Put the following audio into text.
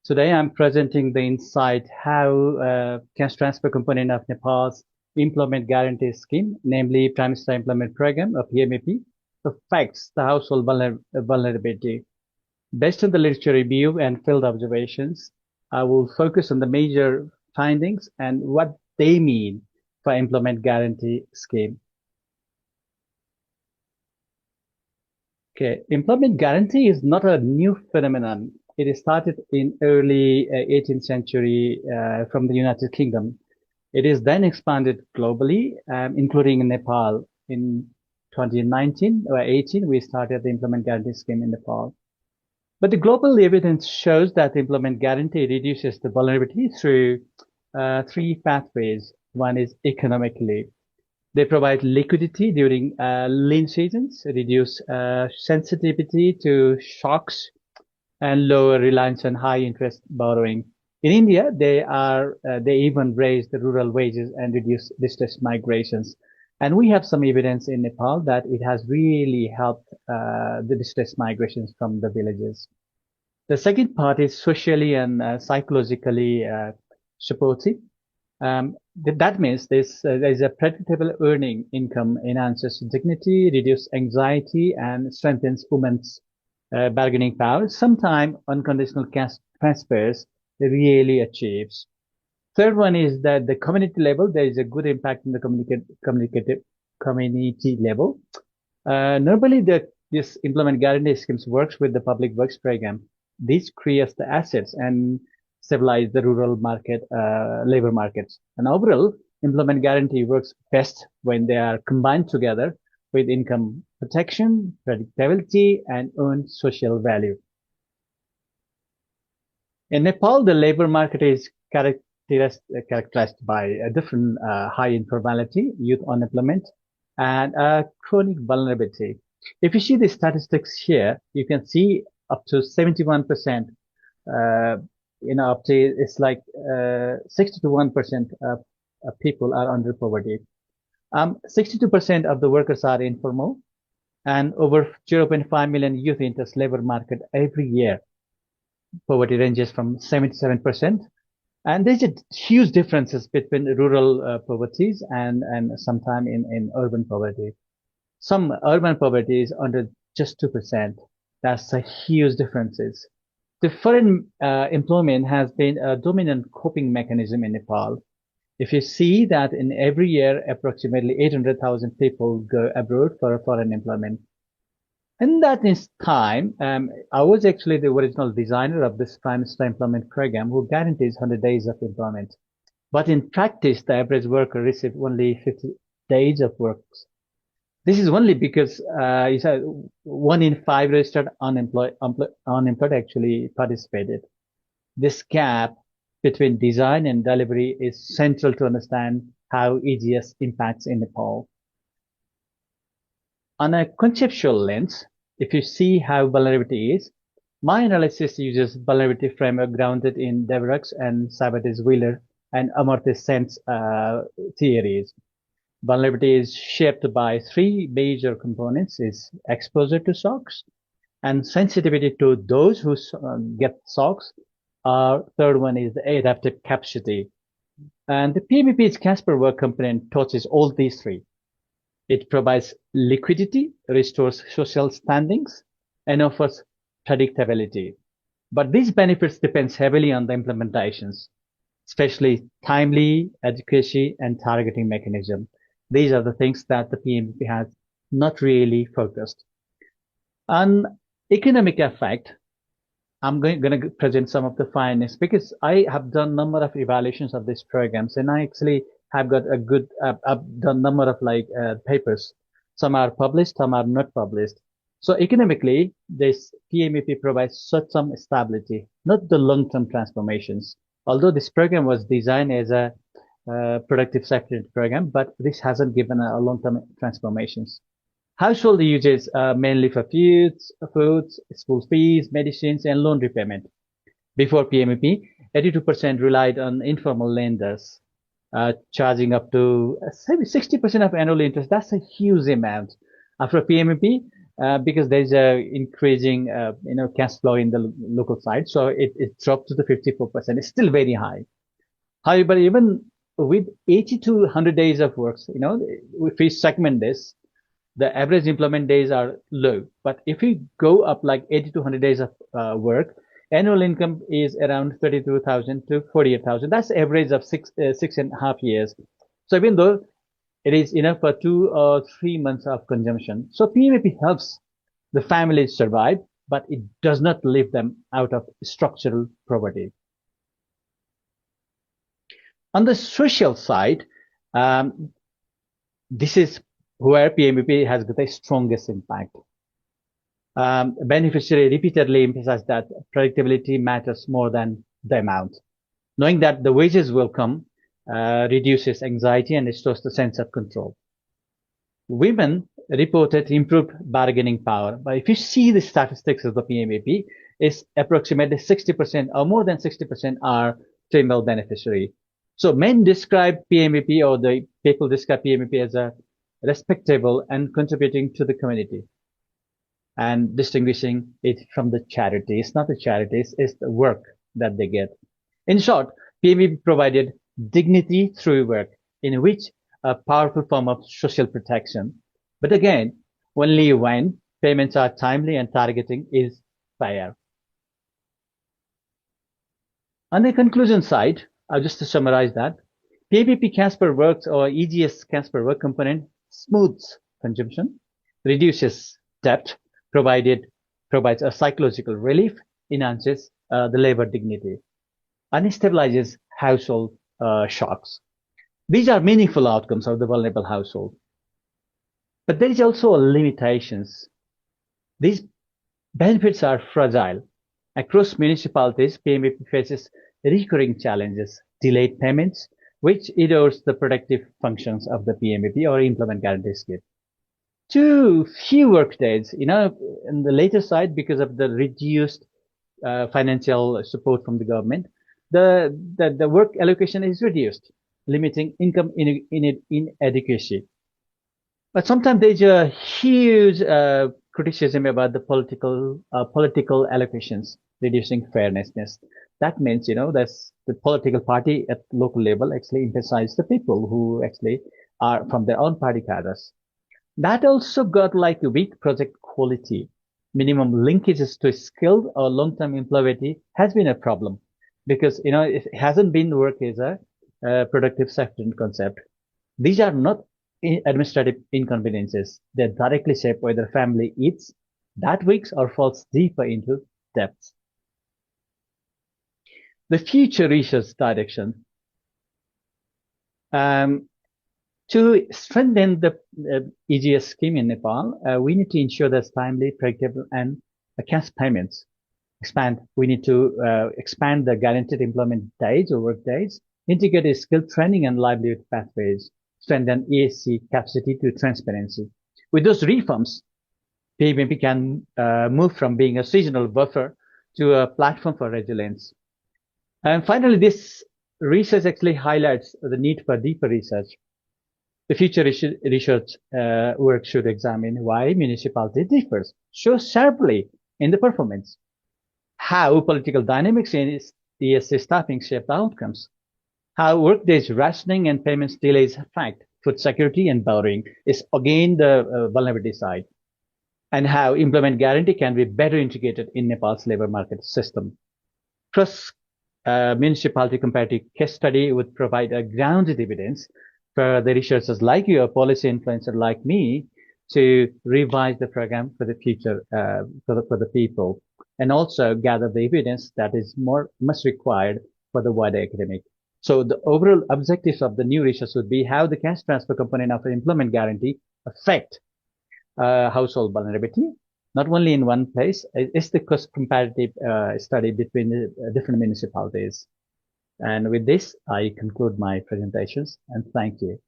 Today, I'm presenting the insight how cash transfer component of Nepal's Employment Guarantee Scheme, namely Prime Minister Employment Program, or PMEP, affects the household vulnerability. Based on the literature review and field observations, I will focus on the major findings and what they mean for Employment Guarantee Scheme. Okay, employment guarantee is not a new phenomenon. It started in early 18th century from the United Kingdom. It is then expanded globally, including in Nepal. In 2019 or 18, we started the employment guarantee scheme in Nepal. But the global evidence shows that the employment guarantee reduces the vulnerability through three pathways. One is economically. They provide liquidity during lean seasons, reduce sensitivity to shocks, and lower reliance on high interest borrowing. In India, they even raise the rural wages and reduce distress migrations. And we have some evidence in Nepal that it has really helped the distress migrations from the villages. The second part is socially and psychologically supportive. That means there's a predictable earning income enhances dignity, reduces anxiety, and strengthens women's bargaining power. Sometimes unconditional cash transfers really achieves. Third one is that the community level, there is a good impact in the community level. Normally, this employment guarantee schemes works with the public works program. This creates the assets and stabilize the rural market, labor markets. And overall, employment guarantee works best when they are combined together with income protection, predictability, and earned social value. In Nepal, the labor market is characterized by a different high informality, youth unemployment, and chronic vulnerability. If you see the statistics here, you can see up to 71%, up to it's like 61% of people are under poverty. 62% of the workers are informal, and over 0.5 million youth enters labor market every year. Poverty ranges from 77%, and there's a huge differences between rural poverties and sometime in urban poverty. Some urban poverty is under just 2%. That's a huge differences. The foreign employment has been a dominant coping mechanism in Nepal. If you see that in every year, approximately 800,000 people go abroad for foreign employment. In that time, I was actually the original designer of this Prime Minister Employment Program who guarantees 100 days of employment. But in practice, the average worker receives only 50 days of work. This is only because 1 in 5 registered unemployed actually participated. This gap between design and delivery is central to understand how EGS impacts in Nepal. On a conceptual lens, if you see how vulnerability is, my analysis uses vulnerability framework grounded in Devereux and Sabates Wheeler and Amartya Sen's theories. Vulnerability is shaped by three major components: is exposure to shocks and sensitivity to those who get shocks. Third one is the adaptive capacity. And the PMEP's cash per work component touches all these three. It provides liquidity, restores social standings, and offers predictability. But these benefits depend heavily on the implementations, especially timely, education, and targeting mechanism. These are the things that the PMEP has not really focused. On economic effect, I'm going to present some of the findings because I have done a number of evaluations of these programs, and I actually have got a good, I've done a number of papers. Some are published, some are not published. So economically, this PMEP provides some stability, not the long-term transformations. Although this program was designed as a productive safety net program, but this hasn't given a long-term transformations. Household uses mainly for foods, school fees, medicines, and loan repayment. Before PMEP, 82% relied on informal lenders, charging up to 60% of annual interest. That's a huge amount. After PMEP, because there's a increasing, cash flow in the local side. So it dropped to the 54%. It's still very high. However, even with 80 to 100 days of works, if we segment this, the average employment days are low. But if we go up like 80 to 100 days of work, annual income is around 32,000 to 48,000. That's average of 6.5 years. So even though it is enough for 2 or 3 months of consumption. So PMEP helps the families survive, but it does not lift them out of structural poverty. On the social side, um, this is where PMEP has got the strongest impact. Beneficiary repeatedly emphasized that predictability matters more than the amount. Knowing that the wages will come reduces anxiety and restores the sense of control. Women reported improved bargaining power. But if you see the statistics of the PMEP, it's approximately 60% or more than 60% are female beneficiary. So men describe PMEP, or the people describe PMEP as a respectable and contributing to the community, and distinguishing it from the charity. It's not the charities, it's the work that they get. In short, PMEP provided dignity through work, in which a powerful form of social protection. But again, only when payments are timely and targeting is fair. On the conclusion side, just to summarize that, PMEP cash per work, or EGS cash per work component, smooths consumption, reduces debt, provides a psychological relief, enhances the labor dignity, and stabilizes household shocks. These are meaningful outcomes of the vulnerable household. But there is also limitations. These benefits are fragile. Across municipalities, PMEP faces recurring challenges, delayed payments, which erodes the productive functions of the PMEP or employment guarantee scheme. Too few work days, in the later side, because of the reduced financial support from the government, the work allocation is reduced, limiting income inadequacy. But sometimes there's a huge criticism about the political allocations, reducing fairness. That means, that's the political party at local level actually emphasize the people who actually are from their own party cadres. That also got like a weak project quality. Minimum linkages to skilled or long-term employability has been a problem, because, it hasn't been work as a productive sector concept. These are not administrative inconveniences. They directly shape whether family eats that weeks or falls deeper into debts. The future research direction. To strengthen the EGS scheme in Nepal, we need to ensure there's timely, predictable, and cash payments. We need to expand the guaranteed employment days or work days, integrate skill training and livelihood pathways, strengthen ESC capacity to transparency. With those reforms, PMEP can move from being a seasonal buffer to a platform for resilience. And finally, this research actually highlights the need for deeper research. The future research work should examine why municipality differs so sharply in the performance, how political dynamics in ESC staffing shape the outcomes, how workdays rationing and payments delays affect food security and borrowing is again the vulnerability side, and how employment guarantee can be better integrated in Nepal's labor market system. Cross municipality comparative case study would provide a grounded evidence for the researchers like you, a policy influencer like me, to revise the program for the future for the people, and also gather the evidence that is much required for the wider academic. So the overall objectives of the new research would be how the cash transfer component of the employment guarantee affect household vulnerability, not only in one place. It's the cost comparative study between the different municipalities. And with this, I conclude my presentations, and thank you.